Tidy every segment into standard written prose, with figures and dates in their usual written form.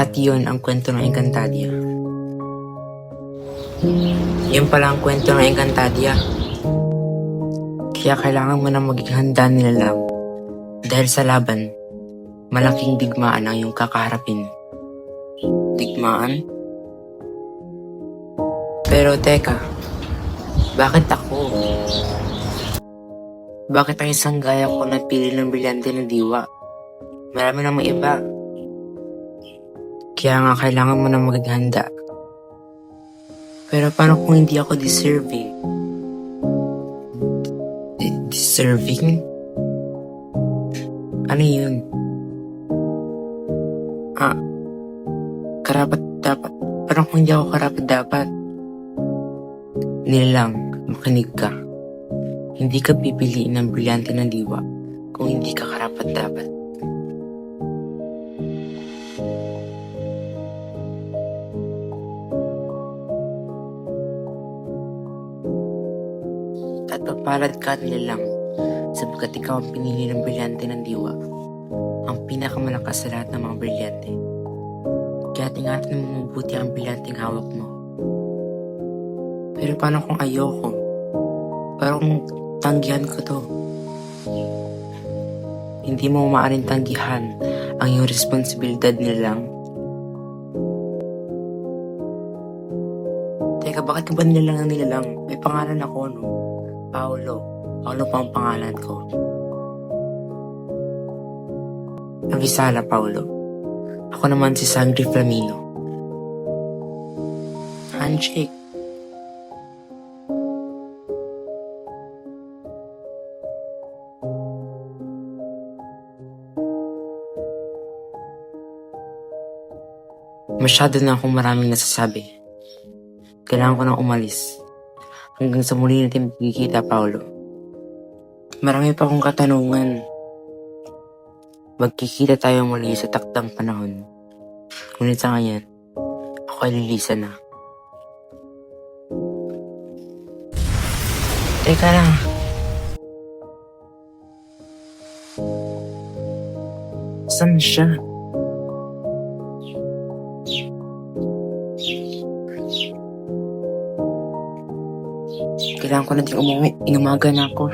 At yun ang kwento ng Encantadia. Yun pala ang kwento ng Encantadia. Kaya kailangan mo na maging handa nilalang. Dahil sa laban, malaking digmaan ang iyong kakaharapin. Digmaan? Pero teka, bakit ako? Bakit ang isang gaya ko napili ng brilyante na diwa? Marami namang iba. Kaya nga kailangan mo na maging handa. Pero paano kung hindi ako deserving? Deserving? Ano yun? Karapat dapat. Parang kung hindi ako karapat dapat. Nilalang, makinig ka. Hindi ka pipiliin ng brilyante na diwa kung hindi ka karapat dapat. At papalad ka nilalang sapagkat ikaw ang pinili ng brilyante ng diwa, ang pinakamalakas sa lahat ng mga brilyante. Kaya ingatan mo mabuti ang brilyanteng hawak mo. Pero paano kung ayoko? Parang tanggihan ko to. Hindi mo maaaring tanggihan ang iyong responsibilidad nilalang. Teka, bakit ka ba nilalang ang nilalang? May pangalan ako, no? Paolo pa ang pangalan ko. Avisala, Paolo. Ako naman si Sangre Flamino. Handshake. Masyado na akong maraming nasasabi. Kailangan ko nang umalis. Hanggang sa muli natin magkikita, Paolo. Marami pa akong katanungan. Magkikita tayo muli sa takdang panahon. Ngunit sa ngayon, ako ay lilisa na. Teka lang. Saan siya? Kailangan ko na din umuwi. Inumaga na ako.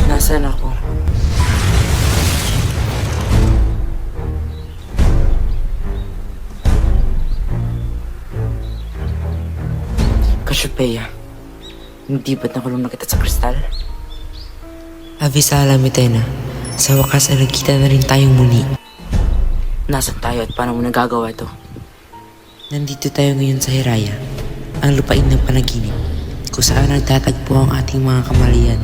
Nasaan ako? Cassiopeia, hindi ba't nakulong na kita sa kristal? Avisala, Mitena, sa wakas ay nagkita na rin tayong muli. Nasaan tayo at paano mo nagagawa to? Nandito tayo ngayon sa Hiraya, ang lupain ng panaginip, kung saan nagtatagpo ang ating mga kamalayan.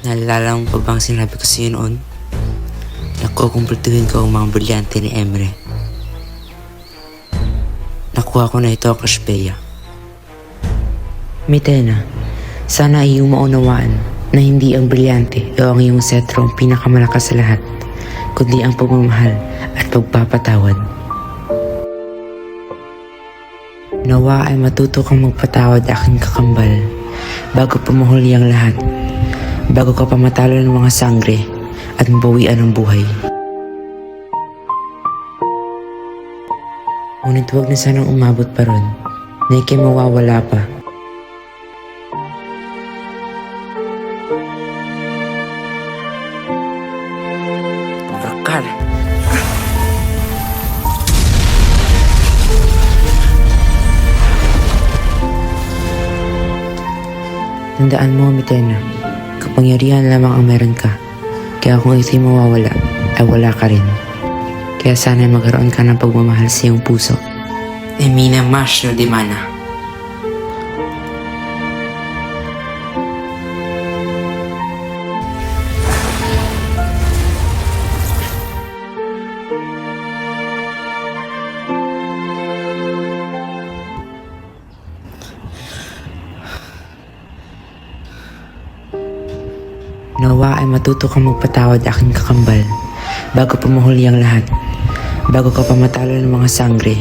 Naalala mo pa bang sinabi ko sa iyo noon? Nakukumpletuhin ko ang mga brilyante ni Emre. Nakuha ko na ito, Cassiopeia. Mitena, sana ay iyong maunawaan na hindi ang brilyante o ang iyong setro ang pinakamalakas sa lahat, kundi ang pagmamahal at pagpapatawad. Nawa ay matuto kang magpatawad, aking kakambal, bago pumahuli ang lahat, bago ka pamatalo ng mga sangre at mabawian ng buhay. Ngunit huwag na sanang umabot pa ron na ikay mawawala pa. Bakal. Tandaan mo, Mitena, kapangyarihan lamang ang meron ka. Kaya kung ito'y mawawala, ay wala ka rin. Kaya sana magkaroon ka ng pagmamahal sa iyong puso. Emina Masno di Mana. Nawa ay matuto kang magpatawad, aking kakambal, bago pa mahuli ang lahat. Bago ka pa matalo ng mga sangre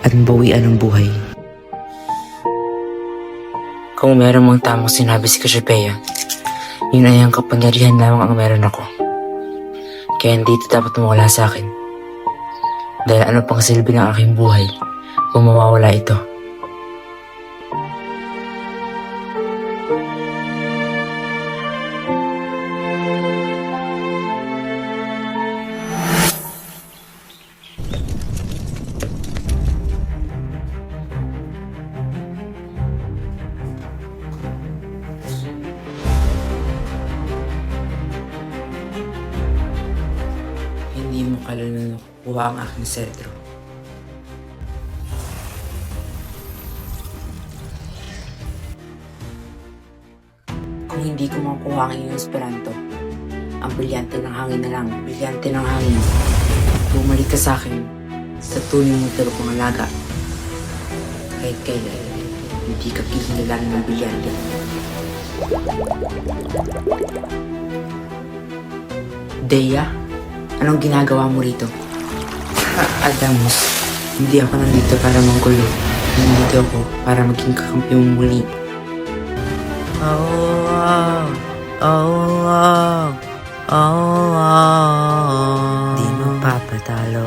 at mabawian ng buhay. Kung meron mong tamang sinabi si Cassiopeia, yun ay ang kapangyarihan lamang ang meron ako. Kaya hindi ito dapat mawala sa akin. Dahil ano pang silbi ng aking buhay kung mawawala ito. Hindi mo kailangan nakukuha ang aking sentro. Kung hindi ko makuha ang iyong Esperanto, ang brilyante ng hangin na lang, brilyante ng hangin. Bumalik ka sa akin sa tunay mong talo kong alaga. Kahit kailan, hindi ka kilalanin ng brilyante. Deya? Anong ginagawa mo rito? Adamus, hindi ako nandito para manggulo. Nandito ako para maging kakampi mo muli. Di mo papatalo.